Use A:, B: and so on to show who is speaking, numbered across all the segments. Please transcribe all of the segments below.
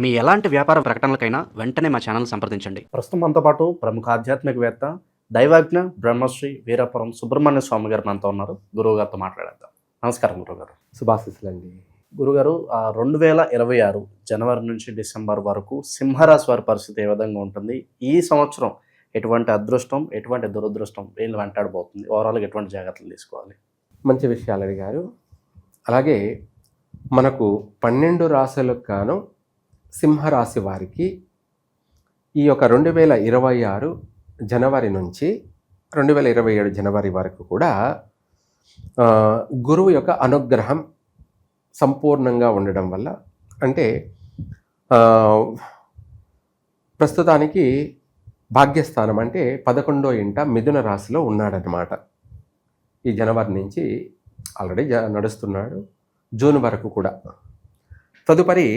A: మీ ఎలాంటి వ్యాపార ప్రకటనలకైనా వెంటనే మా ఛానల్ సంప్రదించండి.
B: ప్రస్తుతం మనతో పాటు ప్రముఖ ఆధ్యాత్మికవేత్త దైవాజ్ఞ బ్రహ్మశ్రీ వీరాపురం సుబ్రహ్మణ్య స్వామి గారు మనతో ఉన్నారు. గురువు గారితో మాట్లాడేద్దాం. నమస్కారం గురుగారు.
C: శుభాశీస్సులండి.
B: గురుగారు, 2026 జనవరి నుంచి డిసెంబర్ వరకు సింహరాశి వారి పరిస్థితి ఏ విధంగా ఉంటుంది? ఈ సంవత్సరం ఎటువంటి అదృష్టం, ఎటువంటి దురదృష్టం వీళ్ళు వెంటాడబోతుంది? ఓవరాల్గా ఎటువంటి జాగ్రత్తలు తీసుకోవాలి?
C: మంచి విషయాలు అడిగారు. అలాగే మనకు 12 రాశులకు గాను సింహరాశి వారికి ఈ యొక్క 2026 జనవరి నుంచి 2027 జనవరి వరకు కూడా గురువు యొక్క అనుగ్రహం సంపూర్ణంగా ఉండడం వల్ల, అంటే ప్రస్తుతానికి భాగ్యస్థానం అంటే 11వ ఇంట మిథున రాశిలో ఉన్నాడనమాట. ఈ జనవరి నుంచి ఆల్రెడీ నడుస్తున్నాడు, జూన్ వరకు కూడా. తదుపరి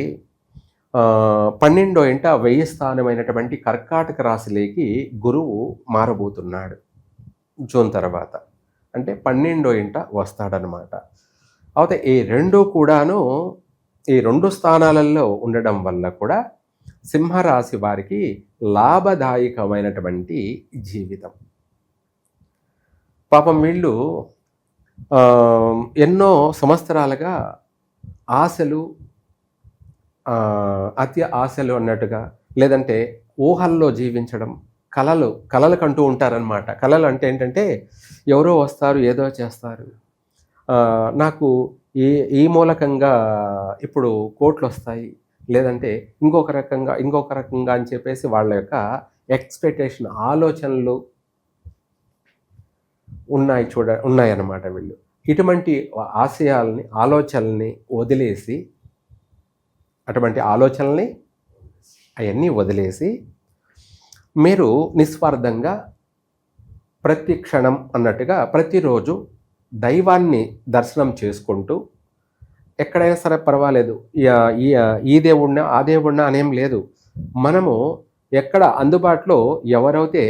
C: 12వ ఇంట 1000 స్థానమైనటువంటి కర్కాటక రాశిలోకి గురువు మారబోతున్నాడు జూన్ తర్వాత. అంటే 12వ ఇంట వస్తాడనమాట. అయితే ఈ రెండు స్థానాలలో ఉండడం వల్ల కూడా సింహరాశి వారికి లాభదాయకమైనటువంటి జీవితం. పాపం వీళ్ళు ఎన్నో సంవత్సరాలుగా ఆశలు, అతి ఆశలు అన్నట్టుగా, లేదంటే ఊహల్లో జీవించడం, కలలు కంటూ ఉంటారనమాట. కలలు అంటే ఏంటంటే ఎవరో వస్తారు, ఏదో చేస్తారు, నాకు ఈ మూలకంగా ఇప్పుడు కోట్లు వస్తాయి, లేదంటే ఇంకొక రకంగా అని చెప్పేసి వాళ్ళ యొక్క ఎక్స్పెక్టేషన్, ఆలోచనలు ఉన్నాయన్నమాట. వీళ్ళు ఇటువంటి ఆలోచనల్ని వదిలేసి, అవన్నీ వదిలేసి మీరు నిస్వార్థంగా ప్రతి క్షణం అన్నట్టుగా ప్రతిరోజు దైవాన్ని దర్శనం చేసుకుంటూ, ఎక్కడైనా సరే పర్వాలేదు, ఈ దేవుడినా ఆ దేవుడినా అనేం లేదు, మనము ఎక్కడ అందుబాటులో ఎవరైతే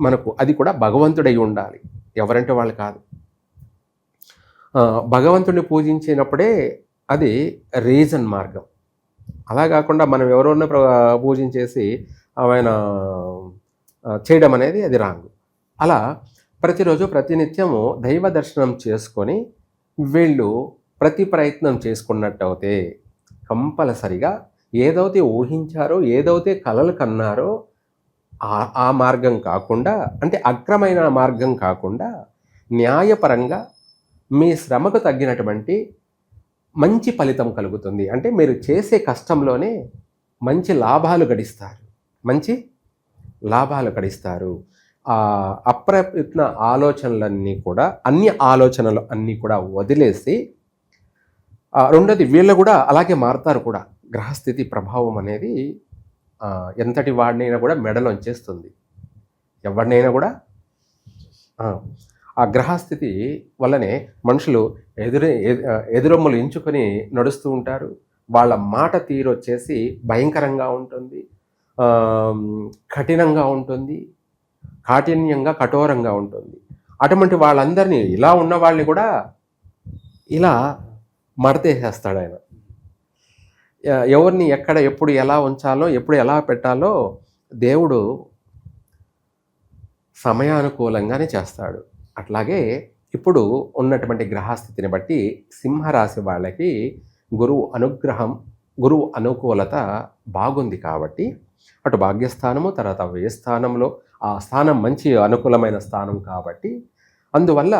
C: మనకు, అది కూడా భగవంతుడై ఉండాలి, ఎవరంటే వాళ్ళు కాదు. భగవంతుడిని పూజించినప్పుడే అది రీజన్ మార్గం. అలా కాకుండా మనం ఎవరోనో పూజించేసి ఆయన చేయడం అనేది అది రాంగ్. అలా ప్రతిరోజు ప్రతినిత్యము దైవ దర్శనం చేసుకొని వీళ్ళు ప్రతి ప్రయత్నం చేసుకున్నట్టయితే కంపల్సరిగా ఏదైతే ఊహించారో, ఏదైతే కలలు కన్నారో ఆ మార్గం కాకుండా, అంటే అక్రమైన మార్గం కాకుండా న్యాయపరంగా మీ శ్రమకు తగ్గినటువంటి మంచి ఫలితం కలుగుతుంది. అంటే మీరు చేసే కష్టంలోనే మంచి లాభాలు గడిస్తారు. అప్రయత్న ఆలోచనలన్నీ కూడా, ఆలోచనలు అన్నీ కూడా వదిలేసి, రెండోది వీళ్ళు కూడా అలాగే మారుతారు కూడా. గ్రహస్థితి ప్రభావం అనేది ఎంతటి వాడినైనా కూడా మెడలోంచేస్తుంది, ఎవరినైనా కూడా. ఆ గ్రహస్థితి వల్లనే మనుషులు ఎదురొమ్మలు ఎంచుకొని నడుస్తూ ఉంటారు. వాళ్ళ మాట తీరు వచ్చేసి భయంకరంగా ఉంటుంది, కఠినంగా ఉంటుంది, కాఠిన్యంగా కఠోరంగా ఉంటుంది. అటువంటి వాళ్ళందరినీ, ఇలా ఉన్న వాళ్ళని కూడా ఇలా మడతేసేస్తాడు ఆయన. ఎవరిని ఎక్కడ ఎప్పుడు ఎలా ఉంచాలో, ఎప్పుడు ఎలా పెట్టాలో దేవుడు సమయానుకూలంగానే చేస్తాడు. అట్లాగే ఇప్పుడు ఉన్నటువంటి గ్రహస్థితిని బట్టి సింహరాశి వాళ్ళకి గురువు అనుకూలత బాగుంది కాబట్టి, అటు భాగ్యస్థానము, తర్వాత 1000 స్థానంలో ఆ స్థానం మంచి అనుకూలమైన స్థానం కాబట్టి, అందువల్ల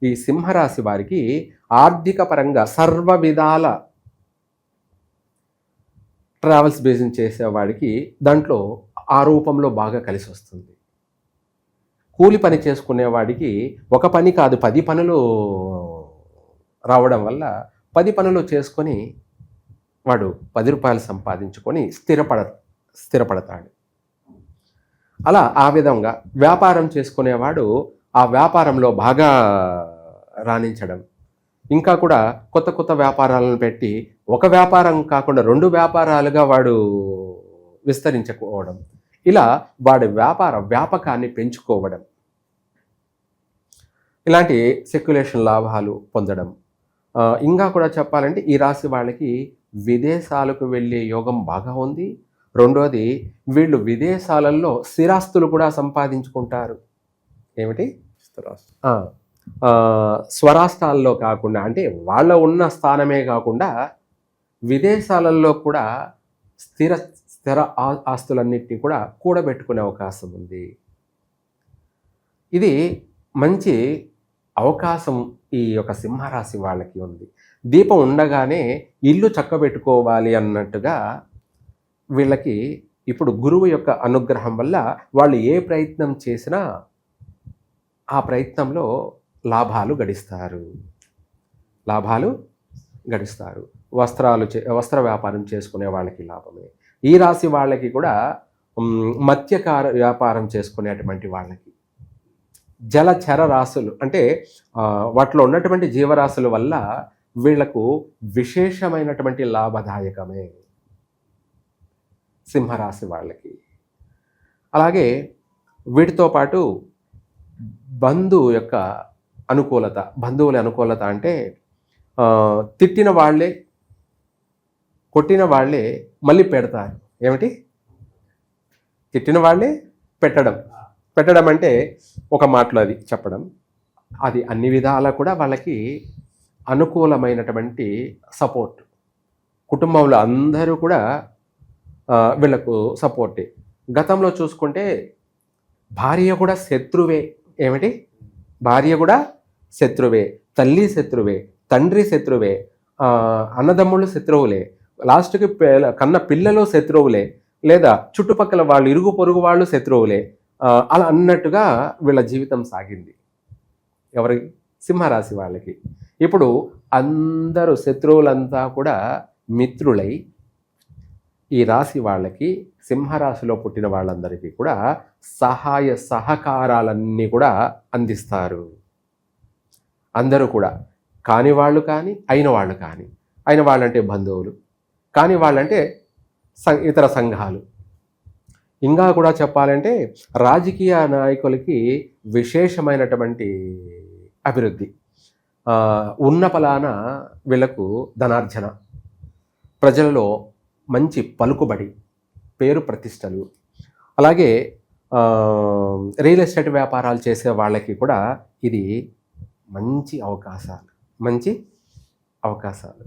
C: ఈ సింహరాశి వారికి ఆర్థిక పరంగా సర్వ విధాల ట్రావెల్స్ బిజినెస్ చేసేవాడికి దాంట్లో ఆ రూపంలో బాగా కలిసి వస్తుంది. కూలి పని చేసుకునేవాడికి ఒక పని కాదు 10 పనులు రావడం వల్ల 10 పనులు చేసుకొని వాడు 10 రూపాయలు సంపాదించుకొని స్థిరపడతాడు. అలా ఆ విధంగా వ్యాపారం చేసుకునేవాడు ఆ వ్యాపారంలో బాగా రాణించడం, ఇంకా కూడా కొత్త వ్యాపారాలను పెట్టి ఒక వ్యాపారం కాకుండా 2 వ్యాపారాలుగా వాడు విస్తరించుకోవడం, ఇలా వాడి వ్యాపకాన్ని పెంచుకోవడం, ఇలాంటి సెక్యులేషన్ లాభాలు పొందడం. ఇంకా కూడా చెప్పాలంటే ఈ రాశి వాళ్ళకి విదేశాలకు వెళ్ళే యోగం బాగా ఉంది. రెండోది, వీళ్ళు విదేశాలలో స్థిరాస్తులు కూడా సంపాదించుకుంటారు. ఏమిటి?
B: స్థిరాస్తి.
C: ఆ, ఆ, స్వరాష్ట్రాల్లో కాకుండా, అంటే వాళ్ళ ఉన్న స్థానమే కాకుండా విదేశాలలో కూడా స్థిర ఆస్తులన్నింటినీ కూడా కూడబెట్టుకునే అవకాశం ఉంది. ఇది మంచి అవకాశం ఈ యొక్క సింహరాశి వాళ్ళకి ఉంది. దీపం ఉండగానే ఇల్లు చక్కబెట్టుకోవాలి అన్నట్టుగా వీళ్ళకి ఇప్పుడు గురువు యొక్క అనుగ్రహం వల్ల వాళ్ళు ఏ ప్రయత్నం చేసినా ఆ ప్రయత్నంలో లాభాలు గడిస్తారు. వస్త్ర వ్యాపారం చేసుకునే వాళ్ళకి లాభమే. ఈ రాశి వాళ్ళకి కూడా మత్స్యకార వ్యాపారం చేసుకునేటువంటి వాళ్ళకి, జలచర రాశులు అంటే వాటిలో ఉన్నటువంటి జీవరాశుల వల్ల వీళ్లకు విశేషమైనటువంటి లాభదాయకమే సింహరాశి వాళ్ళకి. అలాగే వీటితో పాటు బంధువుల అనుకూలత అంటే తిట్టిన వాళ్ళే కొట్టిన వాళ్ళే మళ్ళీ పెడతారు. ఏమిటి? తిట్టిన వాళ్ళే పెట్టడం అంటే ఒక మాటలో అది చెప్పడం, అది అన్ని విధాలా కూడా వాళ్ళకి అనుకూలమైనటువంటి సపోర్ట్. కుటుంబంలో అందరూ కూడా వీళ్ళకు సపోర్టే. గతంలో చూసుకుంటే భార్య కూడా శత్రువే. ఏమిటి? భార్య కూడా శత్రువే, తల్లి శత్రువే, తండ్రి శత్రువే, అన్నదమ్ముళ్ళు శత్రువులే, లాస్ట్కి కన్న పిల్లలు శత్రువులే, లేదా చుట్టుపక్కల వాళ్ళు ఇరుగు పొరుగు వాళ్ళు శత్రువులే. అలా అన్నట్టుగా వీళ్ళ జీవితం సాగింది. ఎవరి? సింహరాశి వాళ్ళకి. ఇప్పుడు అందరూ శత్రువులంతా కూడా మిత్రులై ఈ రాశి వాళ్ళకి, సింహరాశిలో పుట్టిన వాళ్ళందరికీ కూడా సహాయ సహకారాలన్నీ కూడా అందిస్తారు. అందరూ కూడా, కాని వాళ్ళు కానీ అయిన వాళ్ళు కానీ, అయిన వాళ్ళంటే బంధువులు, కాని వాళ్ళంటే ఇతర సంఘాలు. ఇంకా కూడా చెప్పాలంటే రాజకీయ నాయకులకి విశేషమైనటువంటి అభివృద్ధి, ఉన్న పలాన వీళ్లకు ధనార్జన, ప్రజలలో మంచి పలుకుబడి, పేరు ప్రతిష్టలు. అలాగే రియల్ ఎస్టేట్ వ్యాపారాలు చేసే వాళ్ళకి కూడా ఇది మంచి అవకాశాలు.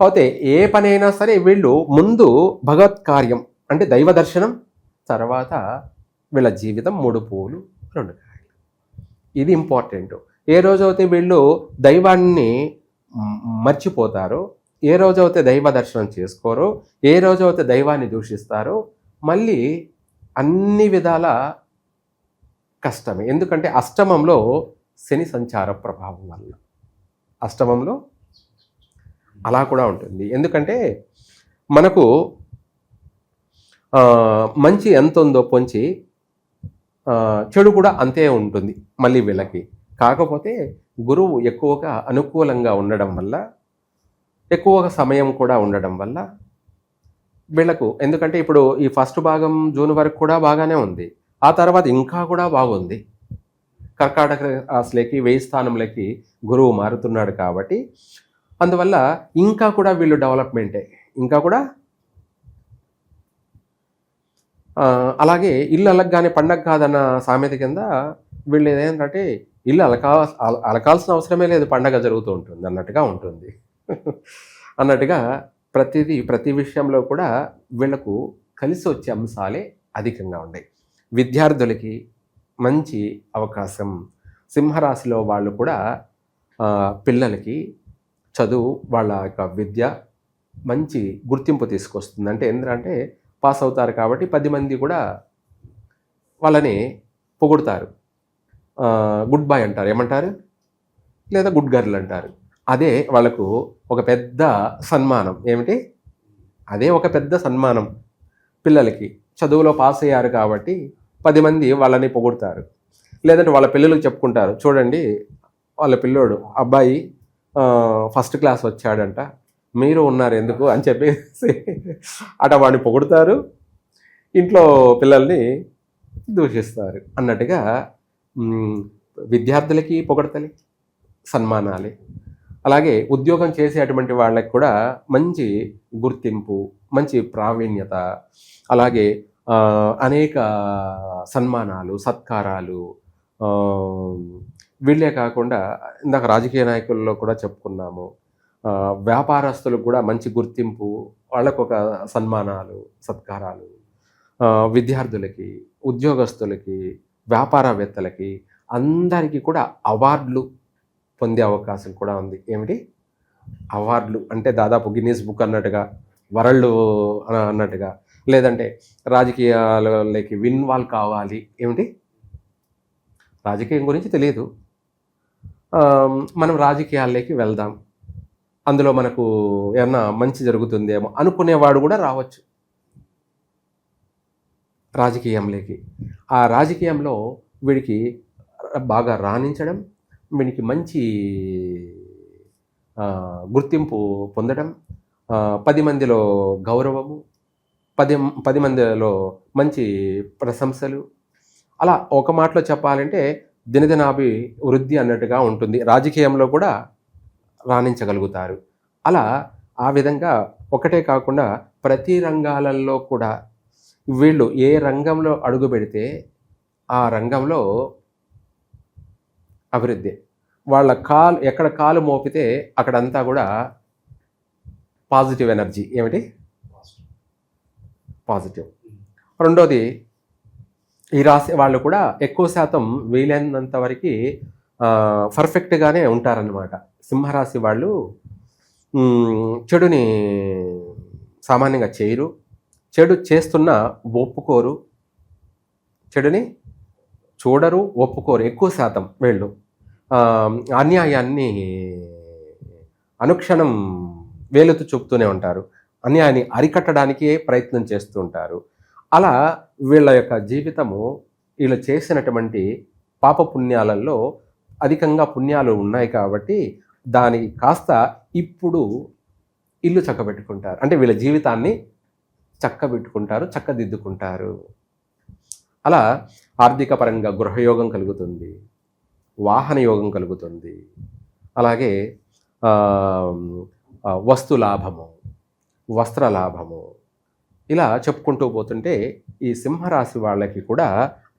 C: అయితే ఏ పనైనా సరే వీళ్ళు ముందు భగవత్ కార్యం అంటే దైవ దర్శనం, తర్వాత వీళ్ళ జీవితం 3 పూలు 2 కాయలు. ఇది ఇంపార్టెంట్. ఏ రోజైతే వీళ్ళు దైవాన్ని మర్చిపోతారో, ఏ రోజైతే దైవ దర్శనం చేసుకోరో, ఏ రోజైతే దైవాన్ని దూషిస్తారో, మళ్ళీ అన్ని విధాల కష్టమే. ఎందుకంటే అష్టమంలో శని సంచార ప్రభావం వల్ల, అష్టమంలో అలా కూడా ఉంటుంది. ఎందుకంటే మనకు మంచి ఎంత ఉందో పొంచి చెడు కూడా అంతే ఉంటుంది మళ్ళీ వీళ్ళకి. కాకపోతే గురువు ఎక్కువగా అనుకూలంగా ఉండడం వల్ల, ఎక్కువగా సమయం కూడా ఉండడం వల్ల వీళ్ళకు, ఎందుకంటే ఇప్పుడు ఈ ఫస్ట్ భాగం జూన్ వరకు కూడా బాగానే ఉంది, ఆ తర్వాత ఇంకా కూడా బాగుంది. కర్కాటక రాశిలోకి 1000 స్థానంలోకి గురువు మారుతున్నాడు కాబట్టి అందువల్ల ఇంకా కూడా వీళ్ళు డెవలప్మెంటే, ఇంకా కూడా. అలాగే ఇల్లు అలగ్గానే పండగ కాదన్న సామెత కింద వీళ్ళు ఏంటంటే ఇల్లు అలకాల్సిన అవసరమే లేదు, పండగ జరుగుతూ ఉంటుంది అన్నట్టుగా ఉంటుంది. అన్నట్టుగా ప్రతి విషయంలో కూడా వీళ్లకు కలిసి వచ్చే అంశాలే అధికంగా ఉన్నాయి. విద్యార్థులకి మంచి అవకాశం. సింహరాశిలో వాళ్ళు కూడా పిల్లలకి చదువు, వాళ్ళ యొక్క విద్య మంచి గుర్తింపు తీసుకొస్తుంది. అంటే ఏంటంటే పాస్ అవుతారు కాబట్టి 10 మంది కూడా వాళ్ళని పొగుడుతారు, గుడ్ బాయ్ అంటారు, ఏమంటారు, లేదా గుడ్ గర్ల్ అంటారు. అదే వాళ్ళకు ఒక పెద్ద సన్మానం. ఏమిటి? అదే ఒక పెద్ద సన్మానం. పిల్లలకి చదువులో పాస్ అయ్యారు కాబట్టి 10 మంది వాళ్ళని పొగుడుతారు. లేదంటే వాళ్ళ పిల్లలకు చెప్పుకుంటారు, చూడండి వాళ్ళ పిల్లోడు అబ్బాయి ఫస్ట్ క్లాస్ వచ్చాడంట, మీరు ఉన్నారు ఎందుకు అని చెప్పేసి అట వాడిని పొగుడుతారు, ఇంట్లో పిల్లల్ని దూషిస్తారు. అన్నట్టుగా విద్యార్థులకి పొగడతలే, సన్మానాలే. అలాగే ఉద్యోగం చేసేటువంటి వాళ్ళకి కూడా మంచి గుర్తింపు, మంచి ప్రావీణ్యత, అలాగే అనేక సన్మానాలు, సత్కారాలు, ఆ, వీళ్ళే కాకుండా ఇందాక రాజకీయ నాయకుల్లో కూడా చెప్పుకున్నాము. వ్యాపారస్తులకు కూడా మంచి గుర్తింపు, వాళ్ళకు ఒక సన్మానాలు, సత్కారాలు, విద్యార్థులకి, ఉద్యోగస్తులకి, వ్యాపారవేత్తలకి అందరికీ కూడా అవార్డులు పొందే అవకాశం కూడా ఉంది. ఏమిటి అవార్డులు అంటే దాదాపు గిన్నీస్ బుక్ అన్నట్టుగా, వరల్డ్ అన్నట్టుగా, లేదంటే రాజకీయాలకి ఇన్వాల్వ్ కావాలి. ఏమిటి రాజకీయం గురించి తెలియదు, మనం రాజకీయాల్లోకి వెళ్దాం, అందులో మనకు ఏమన్నా మంచి జరుగుతుందేమో అనుకునేవాడు కూడా రావచ్చు రాజకీయంలోకి. ఆ రాజకీయంలో వీడికి బాగా రాణించడం, వీడికి మంచి గుర్తింపు పొందడం, 10 మందిలో గౌరవము, 10 మందిలో మంచి ప్రశంసలు, అలా ఒక మాటలో చెప్పాలంటే దినదినాభివృద్ధి అన్నట్టుగా ఉంటుంది. రాజకీయంలో కూడా రాణించగలుగుతారు. అలా ఆ విధంగా ఒకటే కాకుండా ప్రతి రంగాలలో కూడా వీళ్ళు ఏ రంగంలో అడుగు పెడితే ఆ రంగంలో అభివృద్ధి. వాళ్ళ ఎక్కడ కాలు మోపితే అక్కడంతా కూడా పాజిటివ్ ఎనర్జీ. ఏమిటి పాజిటివ్. రెండోది, ఈ రాశి వాళ్ళు కూడా ఎక్కువ శాతం వీలైనంత వరకు పర్ఫెక్ట్గానే ఉంటారన్నమాట. సింహరాశి వాళ్ళు చెడుని సామాన్యంగా చేయరు, చెడు చేస్తున్నా ఒప్పుకోరు, చెడుని చూడరు, ఒప్పుకోరు. ఎక్కువ శాతం వీళ్ళు అన్యాయాన్ని అనుక్షణం వేలుతూ చూపుతూనే ఉంటారు, అన్యాయాన్ని అరికట్టడానికే ప్రయత్నం చేస్తూ ఉంటారు. అలా వీళ్ళ యొక్క జీవితము, వీళ్ళు చేసినటువంటి పాపపుణ్యాలలో అధికంగా పుణ్యాలు ఉన్నాయి కాబట్టి దానికి కాస్త ఇప్పుడు ఇల్లు చక్కబెట్టుకుంటారు. అంటే వీళ్ళ జీవితాన్ని చక్కబెట్టుకుంటారు, చక్కదిద్దుకుంటారు. అలా ఆర్థిక పరంగా గృహయోగం కలుగుతుంది, వాహన యోగం కలుగుతుంది, అలాగే వస్తు లాభము, వస్త్ర లాభము, ఇలా చెప్పుకుంటూ పోతుంటే ఈ సింహరాశి వాళ్ళకి కూడా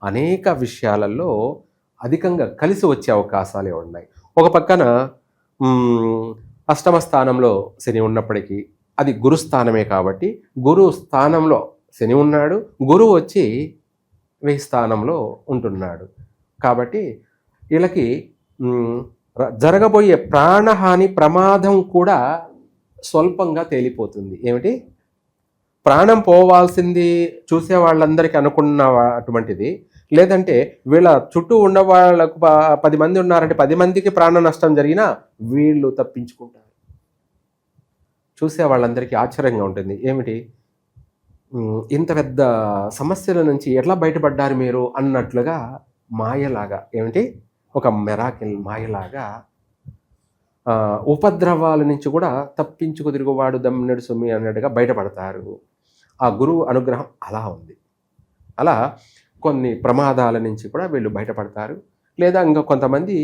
C: అనేక విషయాలలో అధికంగా కలిసి వచ్చే అవకాశాలే ఉన్నాయి. ఒక పక్కన అష్టమ స్థానంలో శని ఉన్నప్పటికీ అది గురుస్థానమే కాబట్టి గురు స్థానంలో శని ఉన్నాడు, గురువు వచ్చి 1000 స్థానంలో ఉంటున్నాడు. కాబట్టి వీళ్ళకి జరగబోయే ప్రాణహాని, ప్రమాదం కూడా స్వల్పంగా తేలిపోతుంది. ఏమిటి ప్రాణం పోవాల్సింది చూసే వాళ్ళందరికీ అనుకున్న అటువంటిది, లేదంటే వీళ్ళ చుట్టూ ఉన్న వాళ్ళకు 10 మంది ఉన్నారంటే 10 మందికి ప్రాణ నష్టం జరిగినా వీళ్ళు తప్పించుకుంటారు. చూసే వాళ్ళందరికీ ఆశ్చర్యంగా ఉంటుంది. ఏమిటి ఇంత పెద్ద సమస్యల నుంచి ఎట్లా బయటపడ్డారు మీరు అన్నట్లుగా, మాయలాగా, ఏమిటి ఒక మెరాకిల్ మాయలాగా ఉపద్రవాల నుంచి కూడా తప్పించుకు తిరుగువాడు దమ్మినడు సొమ్మి అన్నట్టుగా బయటపడతారు. ఆ గురువు అనుగ్రహం అలా ఉంది. అలా కొన్ని ప్రమాదాల నుంచి కూడా వీళ్ళు బయటపడతారు. లేదా ఇంకా కొంతమంది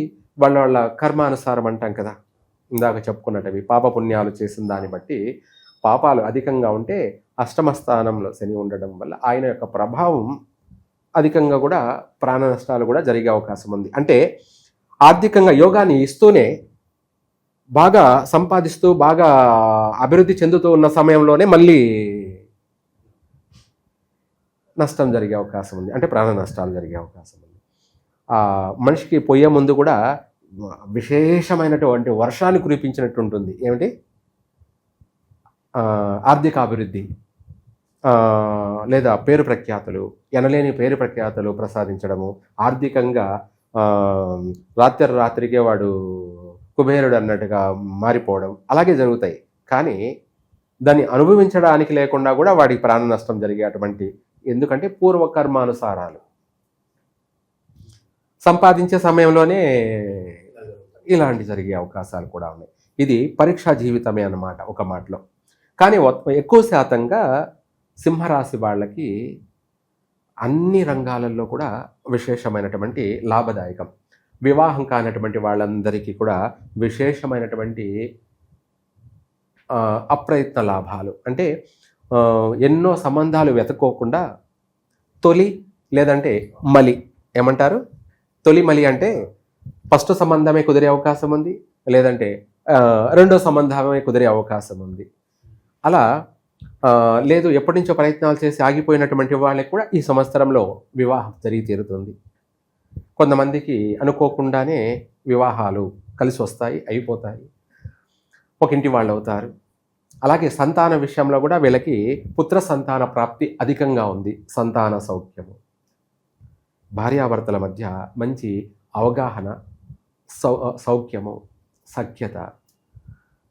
C: వాళ్ళ కర్మానుసారం అంటాం కదా, ఇందాక చెప్పుకున్నట్టవి పాపపుణ్యాలు చేసిన దాన్ని బట్టి పాపాలు అధికంగా ఉంటే అష్టమ స్థానంలో శని ఉండడం వల్ల ఆయన యొక్క ప్రభావం అధికంగా కూడా ప్రాణ నష్టాలు కూడా జరిగే అవకాశం ఉంది. అంటే ఆర్థికంగా యోగాన్ని ఇస్తూనే బాగా సంపాదిస్తూ బాగా అభివృద్ధి చెందుతూ ఉన్న సమయంలోనే మళ్ళీ నష్టం జరిగే అవకాశం ఉంది, అంటే ప్రాణ నష్టాలు జరిగే అవకాశం ఉంది. ఆ మనిషికి పోయే ముందు కూడా విశేషమైనటువంటి వర్షాన్ని కురిపించినట్టు ఉంటుంది. ఏమిటి ఆర్థిక అభివృద్ధి, లేదా పేరు ప్రఖ్యాతులు, ఎనలేని పేరు ప్రఖ్యాతులు ప్రసాదించడము, ఆర్థికంగా రాత్రికే వాడు కుబేరుడు అన్నట్టుగా మారిపోవడం, అలాగే జరుగుతాయి. కానీ దాన్ని అనుభవించడానికి లేకుండా కూడా వాడికి ప్రాణ నష్టం జరిగేటువంటి, ఎందుకంటే పూర్వకర్మానుసారాలు సంపాదించే సమయంలోనే ఇలాంటి జరిగే అవకాశాలు కూడా ఉన్నాయి. ఇది పరీక్షా జీవితమే అన్నమాట ఒక మాటలో. కానీ ఎక్కువ శాతంగా సింహరాశి వాళ్ళకి అన్ని రంగాలలో కూడా విశేషమైనటువంటి లాభదాయకం. వివాహం కానటువంటి వాళ్ళందరికీ కూడా విశేషమైనటువంటి అప్రయత్న లాభాలు. అంటే ఎన్నో సంబంధాలు వెతుక్కోకుండా తొలి లేదంటే మలి, ఏమంటారు, తొలి మలి అంటే ఫస్ట్ సంబంధమే కుదిరే అవకాశం ఉంది, లేదంటే రెండో సంబంధమే కుదిరే అవకాశం ఉంది. అలా లేదు ఎప్పటి నుంచో ప్రయత్నాలు చేసి ఆగిపోయినటువంటి వాళ్ళకి కూడా ఈ సంవత్సరంలో వివాహం జరిగి తీరుతుంది. కొంతమందికి అనుకోకుండానే వివాహాలు కలిసి వస్తాయి, అయిపోతాయి, ఒక ఇంటి వాళ్ళు అవుతారు. అలాగే సంతాన విషయంలో కూడా వీళ్ళకి పుత్ర సంతాన ప్రాప్తి అధికంగా ఉంది. సంతాన సౌఖ్యము, భార్యాభర్తల మధ్య మంచి అవగాహన, సౌఖ్యము, సఖ్యత,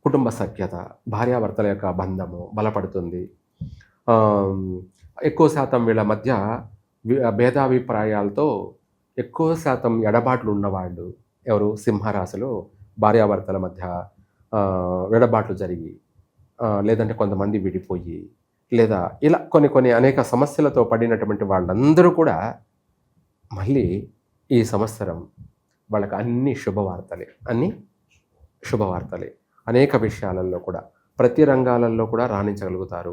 C: కుటుంబ సఖ్యత, భార్యాభర్తల యొక్క బంధము బలపడుతుంది. ఎక్కువ శాతం వీళ్ళ మధ్య భేదాభిప్రాయాలతో ఎక్కువ శాతం ఎడబాట్లు ఉన్నవాళ్ళు ఎవరు, సింహరాశిలో భార్యాభర్తల మధ్య ఎడబాట్లు జరిగి, లేదంటే కొంతమంది విడిపోయి, లేదా ఇలా కొన్ని అనేక సమస్యలతో పడినటువంటి వాళ్ళందరూ కూడా మళ్ళీ ఈ సంవత్సరం వాళ్ళకి అన్ని శుభవార్తలే. అనేక విషయాలలో కూడా, ప్రతి రంగాలలో కూడా రాణించగలుగుతారు.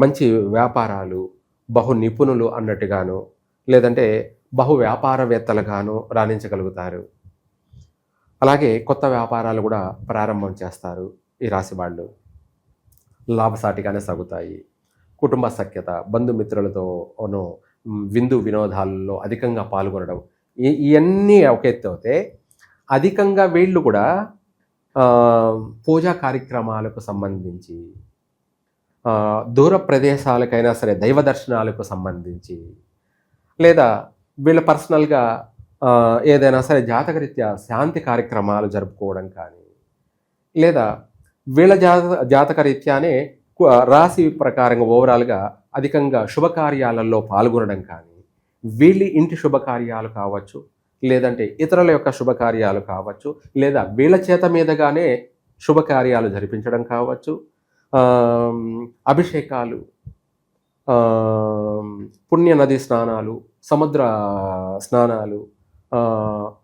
C: మంచి వ్యాపారాలు, బహు నిపుణులు అన్నట్టుగాను, లేదంటే బహు వ్యాపారవేత్తలుగాను రాణించగలుగుతారు. అలాగే కొత్త వ్యాపారాలు కూడా ప్రారంభం చేస్తారు ఈ రాశి వాళ్ళు. లాభసాటిగానే సాగుతాయి. కుటుంబ సఖ్యత, బంధుమిత్రులతోనూ విందు వినోదాలలో అధికంగా పాల్గొనడం, ఇవన్నీ ఒక ఎత్తు అయితే, అధికంగా వీళ్ళు కూడా పూజా కార్యక్రమాలకు సంబంధించి, దూర ప్రదేశాలకైనా సరే దైవ దర్శనాలకు సంబంధించి, లేదా వీళ్ళ పర్సనల్గా ఏదైనా సరే జాతకరీత్యా శాంతి కార్యక్రమాలు జరుపుకోవడం కానీ, లేదా వీళ్ళ జాతకరీత్యానే రాశి ప్రకారంగా ఓవరాల్గా అధికంగా శుభకార్యాలలో పాల్గొనడం కానీ, వీళ్ళ ఇంటి శుభకార్యాలు కావచ్చు, లేదంటే ఇతరుల యొక్క శుభకార్యాలు కావచ్చు, లేదా వీళ్ళ చేత మీదగానే శుభకార్యాలు జరిపించడం కావచ్చు, అభిషేకాలు, పుణ్య నది స్నానాలు, సముద్ర స్నానాలు,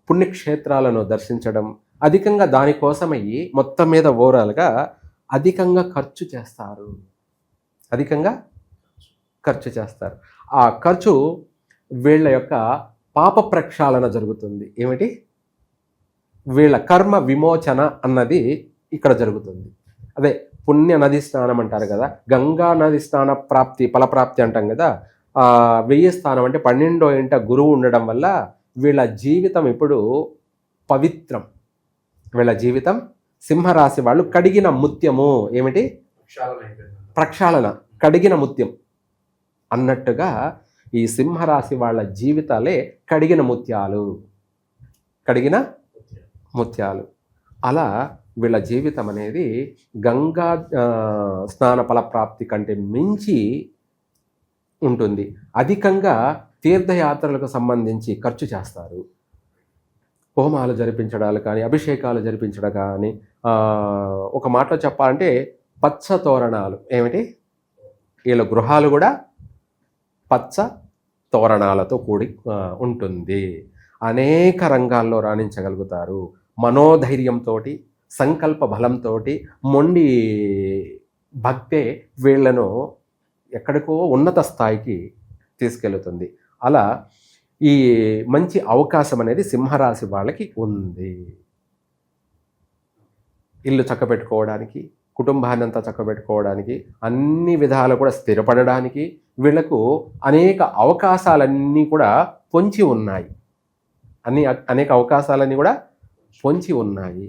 C: పుణ్యక్షేత్రాలను దర్శించడం, అధికంగా దానికోసమయ్యి మొత్తం మీద ఓవరాల్గా అధికంగా ఖర్చు చేస్తారు. ఆ ఖర్చు వీళ్ళ యొక్క పాప ప్రక్షాళన జరుగుతుంది. ఏమిటి, వీళ్ళ కర్మ విమోచన అన్నది ఇక్కడ జరుగుతుంది. అదే పుణ్య నది స్నానం అంటారు కదా, గంగా నది స్నాన ప్రాప్తి, ఫలప్రాప్తి అంటాం కదా. 1000 స్థానం అంటే 12వ ఇంట గురువు ఉండడం వల్ల వీళ్ళ జీవితం ఇప్పుడు పవిత్రం. వీళ్ళ జీవితం, సింహరాశి వాళ్ళు కడిగిన ముత్యము, ఏమిటి, ప్రక్షాళన, కడిగిన ముత్యం అన్నట్టుగా ఈ సింహరాశి వాళ్ళ జీవితాలే కడిగిన ముత్యాలు. అలా వీళ్ళ జీవితం అనేది గంగా స్నాన ఫలప్రాప్తి కంటే మించి ఉంటుంది. అధికంగా తీర్థయాత్రలకు సంబంధించి ఖర్చు చేస్తారు. హోమాలు జరిపించడాలు కానీ, అభిషేకాలు జరిపించడం కానీ, ఒక మాటలో చెప్పాలంటే పచ్చ తోరణాలు, ఏమిటి, వీళ్ళ గృహాలు కూడా పచ్చ తోరణాలతో కూడి ఉంటుంది. అనేక రంగాల్లో రాణించగలుగుతారు. మనోధైర్యంతో, సంకల్ప బలంతో, మొండి భక్తే వీళ్లను ఎక్కడికో ఉన్నత స్థాయికి తీసుకెళ్తుంది. అలా ఈ మంచి అవకాశం అనేది సింహరాశి వాళ్ళకి ఉంది. ఇల్లు చక్కబెట్టుకోవడానికి, కుటుంబాన్ని అంతా చక్కబెట్టుకోవడానికి, అన్ని విధాలు కూడా స్థిరపడడానికి వీళ్లకు అనేక అవకాశాలన్నీ కూడా పొంచి ఉన్నాయి. అనేక అవకాశాలన్నీ కూడా పొంచి ఉన్నాయి.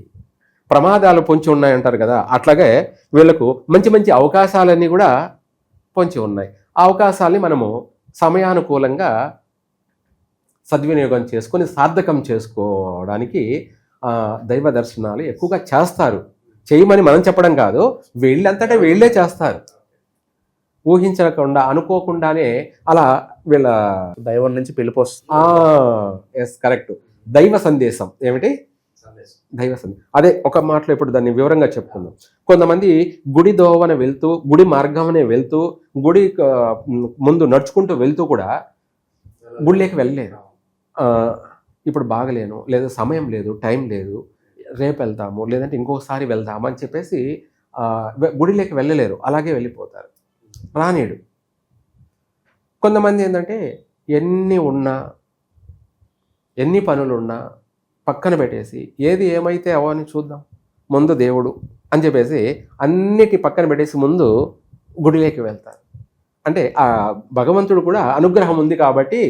C: ప్రమాదాలు పొంచి ఉన్నాయి అంటారు కదా, అట్లాగే వీళ్లకు మంచి మంచి అవకాశాలన్నీ కూడా పొంచి ఉన్నాయి. ఆ అవకాశాలని మనము సమయానుకూలంగా సద్వినియోగం చేసుకొని సార్థకం చేసుకోవడానికి దైవ దర్శనాలు ఎక్కువగా చేస్తారు. చేయమని మనం చెప్పడం కాదు, వీళ్ళంతటా వీళ్ళే చేస్తారు. ఊహించకుండా, అనుకోకుండానే అలా వీళ్ళ
B: దైవం నుంచి పిలుపు వస్తుంది.
C: Yes, correct. దైవ సందేశం, ఏమిటి, దైవ సందేశం. అదే ఒక మాటలో ఇప్పుడు దాన్ని వివరంగా చెప్తున్నాం. కొంతమంది గుడి దోవన వెళ్తూ, గుడి మార్గంనే వెళ్తూ, గుడి ముందు నడుచుకుంటూ వెళ్తూ కూడా గుడిలోకి వెళ్ళలేదు. ఇప్పుడు బాగలేను, లేదా సమయం లేదు, టైం లేదు, రేపు వెళ్తాము, లేదంటే ఇంకొకసారి వెళ్దాము అని చెప్పేసి గుడిలోకి వెళ్ళలేరు, అలాగే వెళ్ళిపోతారు, రానీడు. కొంతమంది ఏంటంటే ఎన్ని ఉన్నా, ఎన్ని పనులున్నా పక్కన పెట్టేసి ఏది ఏమైతే అవని చూద్దాం, ముందు దేవుడు అని చెప్పేసి అన్నిటి పక్కన పెట్టేసి ముందు గుడిలోకి వెళ్తారు. అంటే ఆ భగవంతుడు కూడా అనుగ్రహం ఉంది కాబట్టి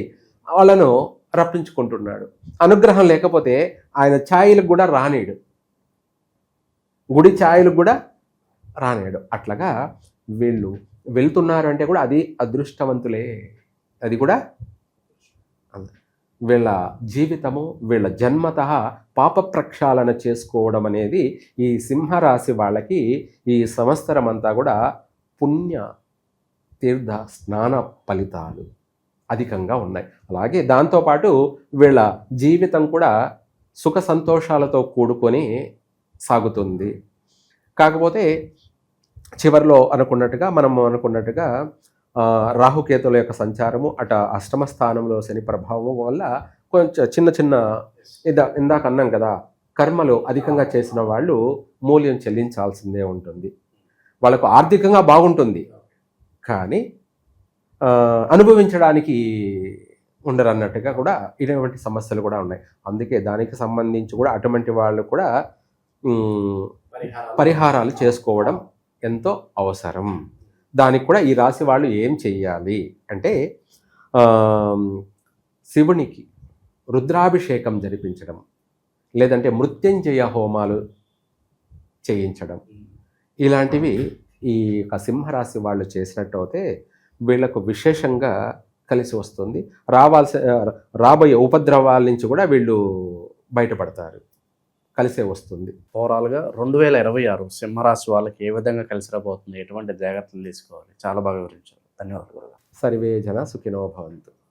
C: వాళ్ళను రప్పించుకుంటున్నాడు. అనుగ్రహం లేకపోతే ఆయన ఛాయలకు కూడా రానేడు, గుడి ఛాయలకు కూడా రానేడు. అట్లాగా వీళ్ళు వెళ్తున్నారు అంటే కూడా అది అదృష్టవంతులే, అది కూడా వీళ్ళ జీవితము, వీళ్ళ జన్మతః పాప ప్రక్షాళన చేసుకోవడం అనేది ఈ సింహరాశి వాళ్ళకి ఈ సంవత్సరం అంతా కూడా పుణ్య తీర్థ స్నాన ఫలితాలు అధికంగా ఉన్నాయి. అలాగే దాంతోపాటు వీళ్ళ జీవితం కూడా సుఖ సంతోషాలతో కూడుకొని సాగుతుంది. కాకపోతే చివరిలో మనం అనుకున్నట్టుగా రాహుకేతుల యొక్క సంచారము, అట అష్టమ స్థానంలో శని ప్రభావం వల్ల కొంచెం చిన్న ఇందాక అన్నాం కదా, కర్మలు అధికంగా చేసిన వాళ్ళు మూల్యం చెల్లించాల్సిందే ఉంటుంది. వాళ్ళకు ఆర్థికంగా బాగుంటుంది కానీ అనుభవించడానికి ఉండరు అన్నట్టుగా కూడా ఇటువంటి సమస్యలు కూడా ఉన్నాయి. అందుకే దానికి సంబంధించి కూడా అటువంటి వాళ్ళు కూడా పరిహారాలు చేసుకోవడం ఎంతో అవసరం. దానికి కూడా ఈ రాశి వాళ్ళు ఏం చెయ్యాలి అంటే శివునికి రుద్రాభిషేకం జరిపించడం, లేదంటే మృత్యుంజయ హోమాలు చేయించడం, ఇలాంటివి ఈ సింహరాశి వాళ్ళు చేసినట్టు అయితే వీళ్ళకు విశేషంగా కలిసి వస్తుంది. రాబోయే ఉపద్రవాల నుంచి కూడా వీళ్ళు బయటపడతారు, కలిసే వస్తుంది.
B: ఓవరాల్గా 2026 సింహరాశి వాళ్ళకి ఏ విధంగా కలిసి రాబోతుంది, ఎటువంటి జాగ్రత్తలు తీసుకోవాలి, చాలా బాగా వివరించారు. ధన్యవాదాలు.
C: సర్వే జన సుఖినో భవంతు.